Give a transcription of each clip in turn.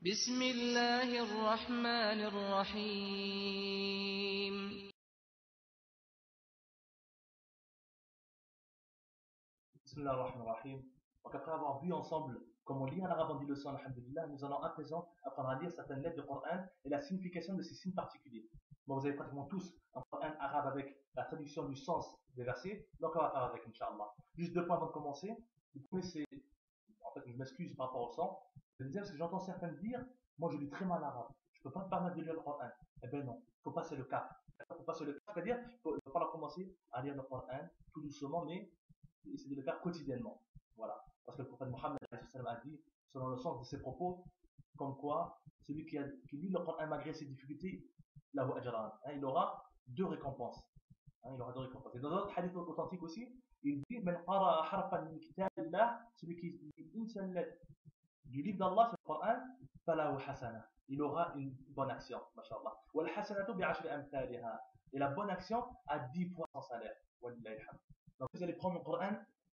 بسم الله الرحمن الرحيم. Bismillah ar-Rahman ar-Rahim. Donc après avoir vu ensemble comment lire en arabe en dit le son, alhamdulillah, nous allons à présent apprendre à lire certaines lettres du Coran et la signification de ces signes particuliers. Bon, vous avez pratiquement tous un Coran arabe avec la traduction du sens des versets, donc on va faire avec, Inch'Allah. Juste deux points avant de commencer. Le premier, c'est, en fait, je m'excuse par rapport au son. Le deuxième, c'est que j'entends certains dire, moi je lis très mal arabe, je peux pas me permettre de lire le Coran. Eh ben non, il faut passer le cap. Il faut passer le cap, c'est-à-dire, il faut pas commencer à lire le Coran tout doucement, mais essayer de le faire quotidiennement. Voilà. Parce que le prophète Mohammed a dit, selon le sens de ses propos, comme quoi, celui qui lit le Coran malgré ses difficultés, lahu ajran. Il aura deux récompenses. Il aura deux récompenses. Et dans d'autres hadiths authentiques aussi, il dit, men qara harfan min kitabillah, celui qui lit une seule lettre du livre d'Allah sur le Coran, falahu hasana. Il aura une bonne action, mashallah. Wal hasanatu bi'ashri amthaliha. Et la bonne action a 10 fois son salaire. Wallahi alhamd. Donc vous allez prendre le Coran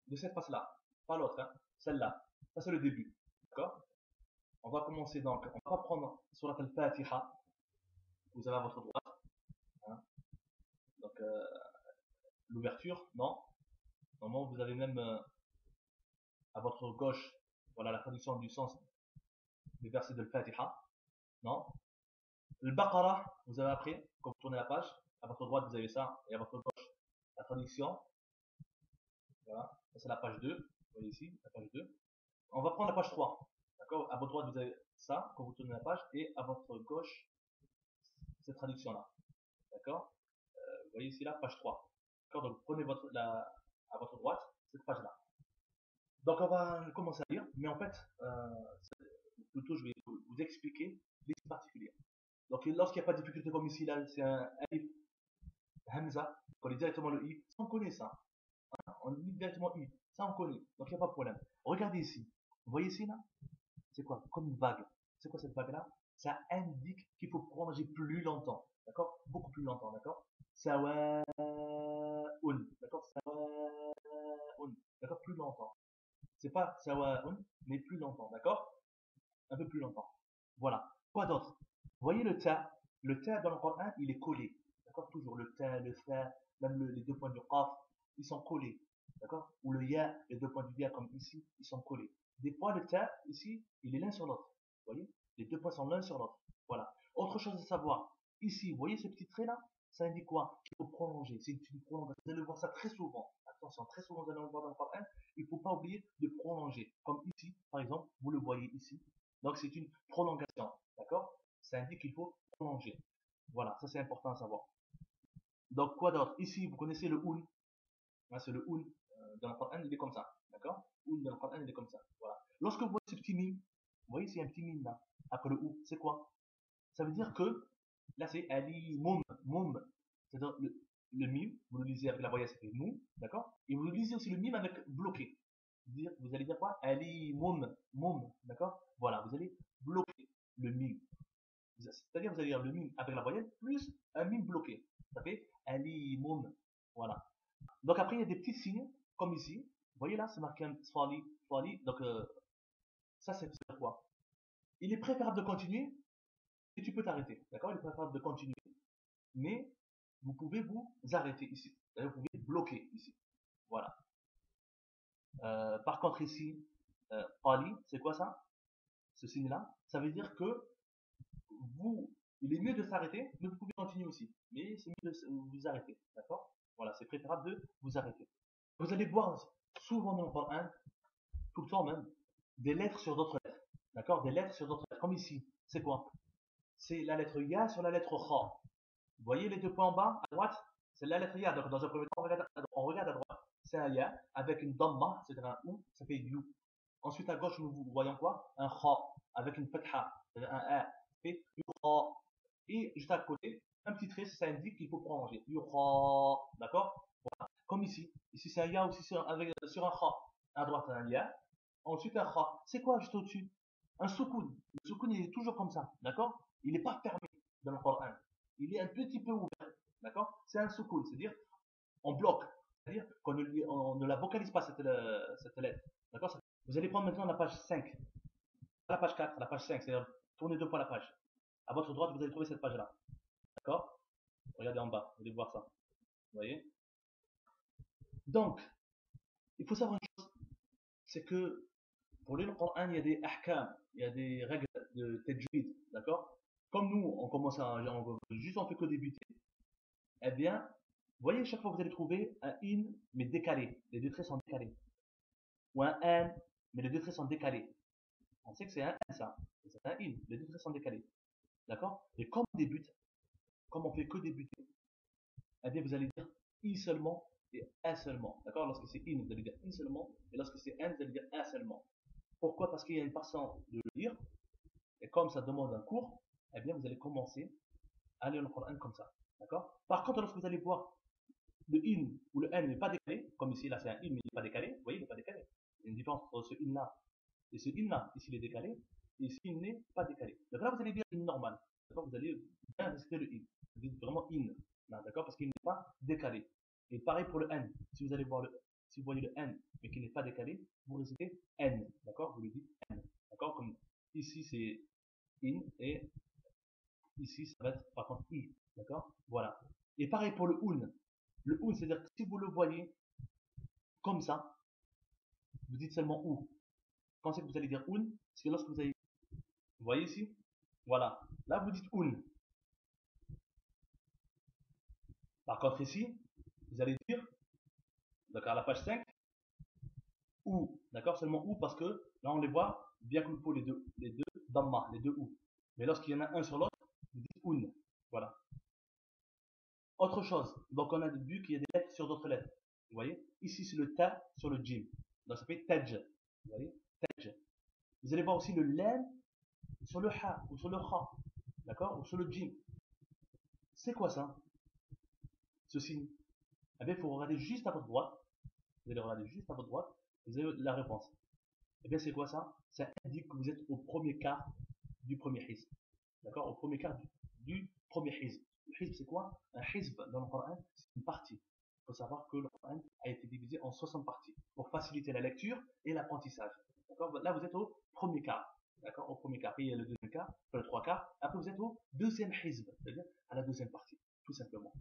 de cette face-là, pas l'autre, hein, celle-là. Ça c'est le début, d'accord? On va commencer donc, on va prendre Surat al-Fatiha, vous avez à votre droite, hein, donc l'ouverture, non? Normalement vous avez même à votre gauche, voilà la traduction du sens des versets de al-Fatiha, non? Le Baqarah, vous avez après, quand vous tournez la page, à votre droite vous avez ça, et à votre gauche la traduction, voilà, ça c'est la page 2, vous voyez ici, la page 2. On va prendre la page 3. D'accord? À votre droite, vous avez ça, quand vous tournez la page, et à votre gauche, cette traduction-là. D'accord? Vous voyez ici, là, page 3. D'accord? Donc, prenez à votre droite, cette page-là. Donc, on va commencer à lire, mais en fait, plutôt, je vais vous expliquer les signes particuliers. Donc, lorsqu'il n'y a pas de difficulté comme ici, là, c'est un alif, hamza, on lit directement le i, ça, on connaît ça. On lit directement i, ça, on connaît. Donc, il n'y a pas de problème. Regardez ici. Vous voyez ici, là? C'est quoi? Comme une vague. C'est quoi cette vague-là? Ça indique qu'il faut prolonger plus longtemps. D'accord? Beaucoup plus longtemps, d'accord? Sawa'un. D'accord? Sawa'un. D'accord? Plus longtemps. C'est pas sawa'un, mais plus longtemps, d'accord? Un peu plus longtemps. Voilà. Quoi d'autre? Vous voyez le ta? Le ta dans le Coran, il est collé. D'accord? Toujours le ta, le fa, même les deux points du qaf, ils sont collés. D'accord? Ou le ya, les deux points du ya comme ici, ils sont collés. Des fois, le ta, ici, il est l'un sur l'autre. Vous voyez? Les deux points sont l'un sur l'autre. Voilà. Autre chose à savoir. Ici, vous voyez ce petit trait-là? Ça indique quoi? Qu'il faut prolonger. C'est une prolongation. Vous allez voir ça très souvent. Attention, très souvent, vous allez le voir dans le Coran. Il ne faut pas oublier de prolonger. Comme ici, par exemple, vous le voyez ici. Donc, c'est une prolongation. D'accord? Ça indique qu'il faut prolonger. Voilà, ça c'est important à savoir. Donc, quoi d'autre? Ici, vous connaissez le oul. C'est le oul dans le Coran, il est comme ça. D'accord? Oul dans le Coran, il est comme ça. Voilà. Lorsque vous voyez ce petit mime, vous voyez, c'est un petit mime là, après le ou, c'est quoi? Ça veut dire que, là c'est ali moum, moum. C'est-à-dire le mime, vous le lisez avec la voyelle, c'est mou, d'accord? Et vous le lisez aussi le mime avec bloqué. Vous allez dire quoi? Ali moum, moum, d'accord? Voilà, vous allez bloquer le mime. C'est-à-dire, vous allez lire le mime avec la voyelle plus un mime bloqué. Ça fait ali moum. Voilà. Donc après, il y a des petits signes, comme ici. Vous voyez là, c'est marqué un swali, swali. Donc ça, c'est quoi? Il est préférable de continuer et tu peux t'arrêter. D'accord? Il est préférable de continuer. Mais vous pouvez vous arrêter ici. Vous pouvez bloquer ici. Voilà. Par contre ici, swali, c'est quoi ça? Ce signe-là, ça veut dire que il est mieux de s'arrêter, mais vous pouvez continuer aussi. Mais c'est mieux de vous arrêter. D'accord? Voilà, c'est préférable de vous arrêter. Vous allez voir souvent dans le Coran, tout le temps même, des lettres sur d'autres lettres. D'accord? Des lettres sur d'autres lettres. Comme ici. C'est quoi? C'est la lettre Ya sur la lettre Kha. Vous voyez les deux points en bas, à droite? C'est la lettre Ya. Donc, dans un premier temps, on regarde à droite. C'est un Ya avec une Dhamma, c'est-à-dire un ou, ça fait You. Ensuite, à gauche, nous voyons quoi? Un Kha avec une Fatha, c'est-à-dire un A. Ça fait Yukha. Et juste à côté, un petit trait, ça indique qu'il faut prolonger. Yukha. D'accord? Comme ici. Ici, c'est un Ya aussi sur un Kha. À droite, un Ya. Ensuite, un Kha. C'est quoi juste au-dessus? Un soukoun. Le soukoun, il est toujours comme ça. D'accord? Il n'est pas fermé dans le Coran. Il est un petit peu ouvert. D'accord? C'est un soukoun. C'est-à-dire, on bloque. C'est-à-dire qu'on ne la vocalise pas, cette lettre. D'accord? Vous allez prendre maintenant la page 5. La page 4, la page 5. C'est-à-dire, Tournez 2 fois la page. À votre droite, vous allez trouver cette page-là. D'accord? Regardez en bas, vous allez voir ça. Vous voyez? Donc, il faut savoir une chose, c'est que pour lire le Coran, il y a des ahkam, il y a des règles de tajwid, d'accord? Comme nous, on commence à, on fait que débuter, eh bien, vous voyez, chaque fois vous allez trouver un in, mais décalé. Les deux traits sont décalés. Ou un an, mais les deux traits sont décalés. On sait que c'est un n, ça. C'est un in, les deux traits sont décalés. D'accord? Et comme on débute, comme on fait que débuter, eh bien, vous allez dire i seulement et un seulement. D'accord? Lorsque c'est in, vous allez dire in seulement, et lorsque c'est un, vous allez dire un seulement. Pourquoi? Parce qu'il y a une façon de le lire, et comme ça demande un cours, eh bien, vous allez commencer à lire le Coran comme ça. D'accord? Par contre, lorsque vous allez voir le in ou le n n'est pas décalé, comme ici, là, c'est un in, mais il n'est pas décalé, vous voyez, il n'est pas décalé. Il y a une différence entre ce in-là et ce in-là. Ici, il est décalé, et ici, il n'est pas décalé. Donc là, vous allez dire in normal. D'accord? Vous allez bien réciter le in. Vous dites vraiment in. D'accord? Parce qu'il n'est pas décalé. Et pareil pour le n. Si vous allez voir si vous voyez le n, mais qui n'est pas décalé, vous récitez n. D'accord? Vous le dites n. D'accord? Comme ici, c'est in, et ici, ça va être par contre i. D'accord? Voilà. Et pareil pour le un. Le un, c'est-à-dire que si vous le voyez comme ça, vous dites seulement ou. Quand c'est que vous allez dire un, c'est lorsque vous allez. Vous voyez ici? Voilà. Là, vous dites un. Par contre, ici, vous allez dire, d'accord, à la page 5, ou. D'accord? Seulement ou parce que là, on les voit bien comme il faut les deux damma, les deux ou. Mais lorsqu'il y en a un sur l'autre, vous dites un. Voilà. Autre chose. Donc, on a vu qu'il y a des lettres sur d'autres lettres. Vous voyez? Ici, c'est le ta sur le jim. Donc, ça fait taj. Vous voyez? Taj. Vous allez voir aussi le lam sur le ha ou sur le kha. D'accord? Ou sur le jim. C'est quoi ça? Ce signe? Eh bien, il faut regarder juste à votre droite. Vous allez regarder juste à votre droite. Vous avez la réponse. Eh bien, c'est quoi ça? Ça indique que vous êtes au premier quart du premier hizb. D'accord? Au premier quart du premier hizb. Le hizb, c'est quoi? Un hizb dans le Coran, c'est une partie. Il faut savoir que le Coran a été divisé en 60 parties pour faciliter la lecture et l'apprentissage. D'accord? Là, vous êtes au premier quart. D'accord? Au premier quart. Puis il y a le deuxième quart, le trois quarts. Après, vous êtes au deuxième hizb, c'est-à-dire à la deuxième partie. Tout simplement.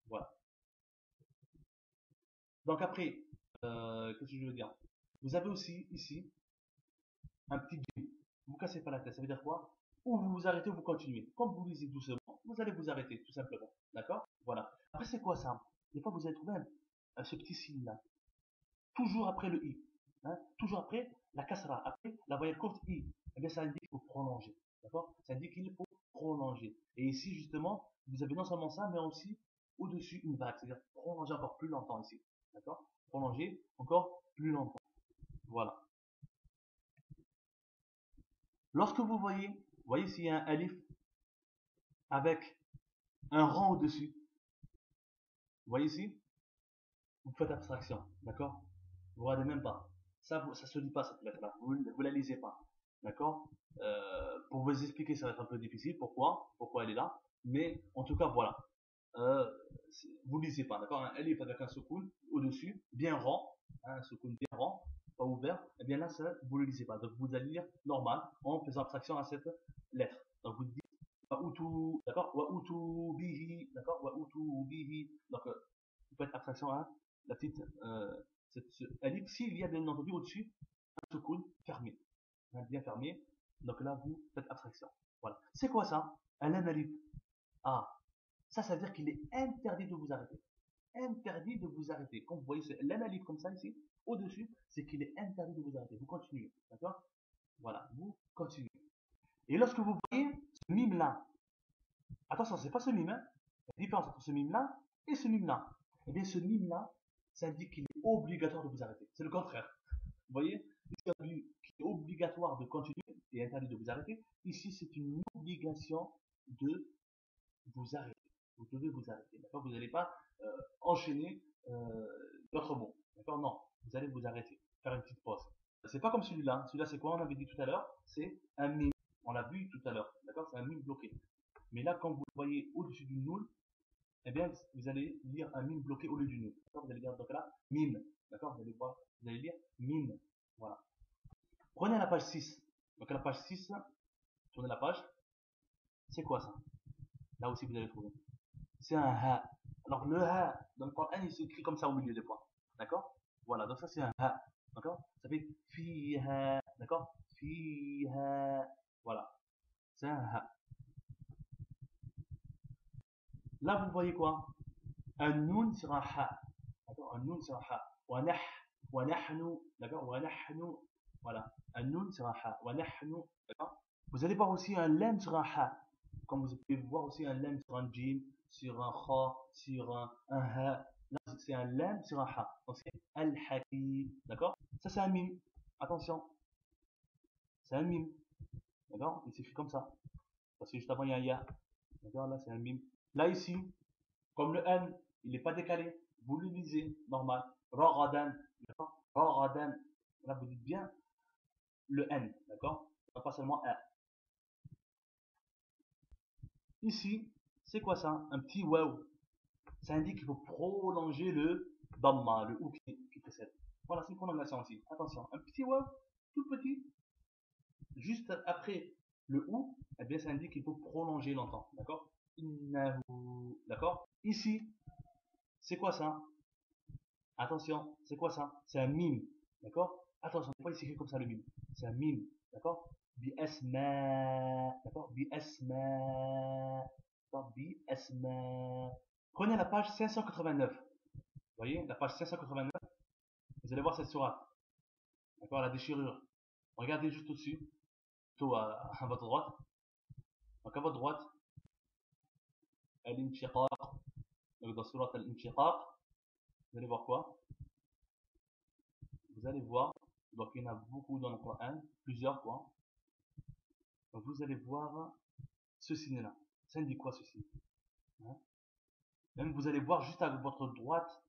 Voilà. Donc après, qu'est-ce que je veux dire? Vous avez aussi ici un petit jim. Vous cassez pas la tête. Ça veut dire quoi? Ou vous vous arrêtez ou vous continuez. Comme vous lisez doucement, vous allez vous arrêter, tout simplement. D'accord? Voilà. Après, c'est quoi ça? Des fois, vous allez trouver ce petit signe-là. Toujours après le i. Hein? Toujours après la kasra. Après la voyelle courte i. Eh bien, ça indique qu'il faut prolonger. D'accord? Ça indique qu'il faut prolonger. Et ici, justement, vous avez non seulement ça, mais aussi au-dessus une vague. C'est-à-dire prolonger encore plus longtemps ici. D'accord? Prolonger encore plus longtemps. Voilà. Lorsque vous voyez s'il y a un alif avec un rang au-dessus. Vous voyez ici? Vous faites abstraction, d'accord? Vous ne regardez même pas. Ça se lit pas cette lettre-là. Vous la lisez pas, d'accord? Pour vous expliquer, ça va être un peu difficile. Pourquoi elle est là? Mais en tout cas, voilà. Euh, vous lisez pas, d'accord? Un alif avec un soukoun au-dessus, bien rang, hein, un soukoun bien rang, pas ouvert. Eh bien là, ça, vous le lisez pas. Donc vous allez lire normal en faisant abstraction à cette lettre. Donc vous dites Wa'utu, d'accord? Wa'utu bihi, d'accord? Wa'utu bihi. Donc vous faites abstraction à la petite ce alif. S'il y a bien entendu au-dessus un soukoun fermé, hein, bien fermé. Donc là, vous faites abstraction. Voilà. C'est quoi ça? Un alif. Ah, ça veut dire qu'il est interdit de vous arrêter. Interdit de vous arrêter. Quand vous voyez l'analyse comme ça ici, au-dessus, c'est qu'il est interdit de vous arrêter. Vous continuez. D'accord? Voilà. Vous continuez. Et lorsque vous voyez ce mime-là, attention, c'est pas ce mime, hein. La différence entre ce mime-là et ce mime-là. Eh bien, ce mime-là, ça indique qu'il est obligatoire de vous arrêter. C'est le contraire. Vous voyez? Ici, on a vu qu'il est obligatoire de continuer et interdit de vous arrêter. Ici, c'est une obligation de vous arrêter. Vous devez vous arrêter. D'accord? Vous n'allez pas enchaîner d'autres mots. D'accord? Non. Vous allez vous arrêter. Faire une petite pause. C'est pas comme celui-là. Celui-là, c'est quoi? On avait dit tout à l'heure. C'est un mime. On l'a vu tout à l'heure. D'accord? C'est un mime bloqué. Mais là, quand vous le voyez au-dessus du nul, eh bien, vous allez lire un mime bloqué au lieu du nul. D'accord? Vous allez lire donc là, mime. D'accord? Vous allez voir. Vous allez lire mime. Voilà. Prenez la page 6. Donc, la page 6, Tournez la page. C'est quoi ça? Là aussi, vous allez trouver. C'est un ha. Alors, le ha, dans le Coran, il s'écrit comme ça au milieu des points. D'accord? Voilà, donc ça, c'est un ha. D'accord? Ça fait fiha. D'accord? Fiha. Voilà. C'est un ha. Là, vous voyez quoi? Un noun sur un ha. D'accord? Un noun sur un ha. Wa nahnu. D'accord? Wa nahnu. Voilà. Un noun sur un ha. Wa nahnu. D'accord? Vous allez voir aussi un lam sur un ha. Comme vous pouvez voir aussi un lam sur un jim, sur un kha, sur un ha. Là, c'est un lam sur un ha. Donc c'est al-hakim. D'accord? Ça, c'est un mime. Attention. C'est un mime. D'accord? Il s'écrit comme ça. Parce que juste avant, il y a un ya. D'accord? Là, c'est un mime. Là, ici, comme le n, il n'est pas décalé. Vous le lisez, normal. Ragadan. D'accord? Ragadan. Là, vous dites bien le n. D'accord? Pas seulement un. Ici, c'est quoi ça? Un petit waouh. Ça indique qu'il faut prolonger le dhamma, le ou qui précède. Voilà, c'est une prolongation aussi. Attention, un petit waouh, tout petit, juste après le ou, eh bien, ça indique qu'il faut prolonger longtemps. D'accord? Innahu. D'accord? Ici, c'est quoi ça? Attention, c'est quoi ça? C'est un mime. D'accord? Attention, pas il s'écrit comme ça le mime. C'est un mime. D'accord? Bi asma. D'accord? Bi asma. Bi asma. Prenez la page 589. Vous voyez, la page 589, vous allez voir cette sourate. D'accord? La déchirure. Regardez juste au-dessus, plutôt à votre droite. Donc à votre droite, al-inshiqaq. Donc dans sourate al-inshiqaq, vous allez voir quoi? Vous allez voir, donc il y en a beaucoup dans le Coran, plusieurs quoi. Donc vous allez voir ce signe-là. Ça indique quoi ce signe? Hein? Même vous allez voir juste à votre droite,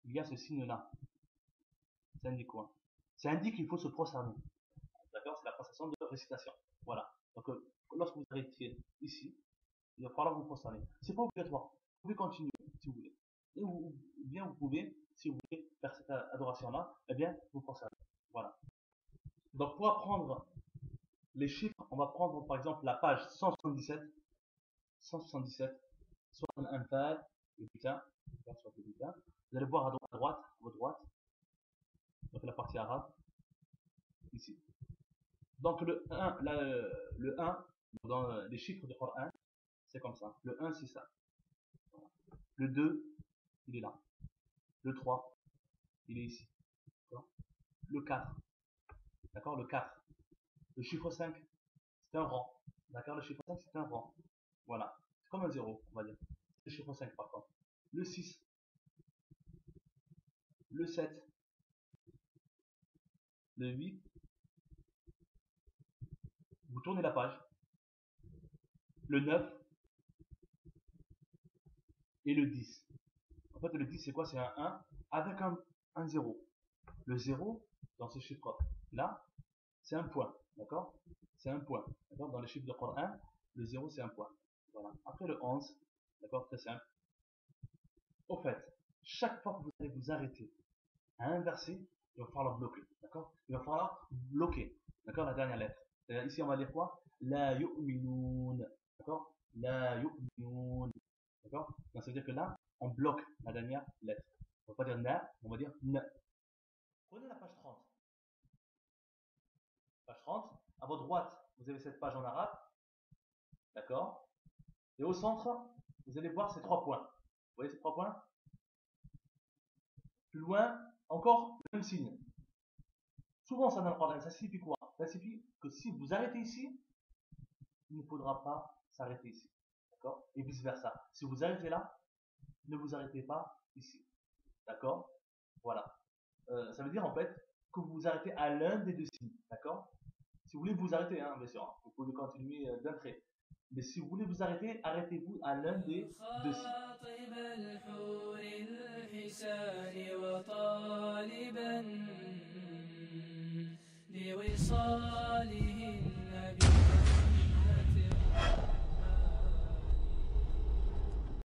il y a ce signe-là. Ça indique quoi? Ça indique qu'il faut se prosterner. D'accord? C'est la procession de récitation. Voilà. Donc lorsque vous arrêtez ici, il va falloir vous prosterner. C'est pas obligatoire. Vous pouvez continuer si vous voulez. Et ou bien vous pouvez, si vous voulez faire cette adoration-là, eh bien vous prosternez. Voilà. Donc pour apprendre les chiffres, on va prendre par exemple la page 177, 177, soit l'Anfal, le butin, soit le butin. Vous allez voir à droite, à votre droite, donc la partie arabe, ici. Donc le 1, le 1 dans les chiffres du Coran, c'est comme ça. Le 1, c'est ça. Le 2, il est là. Le 3, il est ici. Le 4, d'accord? Le 4. Le chiffre 5, c'est un rang. D'accord? Le chiffre 5, c'est un rang. Voilà. C'est comme un 0, on va dire. Le chiffre 5, par contre. Le 6, le 7, le 8. Vous tournez la page. Le 9 et le 10. En fait, le 10, c'est quoi? C'est un 1 avec un 0. Le 0, dans ce chiffre-là, c'est un point. D'accord? C'est un point. D'accord? Dans les chiffres de Coran, le 0, c'est un point. Voilà. Après le 11, d'accord? Très simple. Au fait, chaque fois que vous allez vous arrêter à un verset, il va falloir bloquer. D'accord? Il va falloir bloquer. D'accord? La dernière lettre. Ici, on va dire quoi? La yu'minun. D'accord? La yu'minun. D'accord? Donc, ça veut dire que là, on bloque la dernière lettre. On va pas dire na, on va dire ne. Prenez la page 30. Page 30. À votre droite, vous avez cette page en arabe. D'accord? Et au centre, vous allez voir ces 3 points. Vous voyez ces 3 points? Plus loin, encore le même signe. Souvent, ça dans le Coran, ça signifie quoi? Ça signifie que si vous arrêtez ici, il ne faudra pas s'arrêter ici. D'accord? Et vice versa. Si vous arrêtez là, ne vous arrêtez pas ici. D'accord? Voilà. Ça veut dire en fait que vous vous arrêtez à l'un des deux signes. D'accord? Si vous voulez vous arrêter, hein, bien sûr, hein, vous pouvez continuer d'un trait. Mais si vous voulez vous arrêter, arrêtez-vous à l'un des deux signes.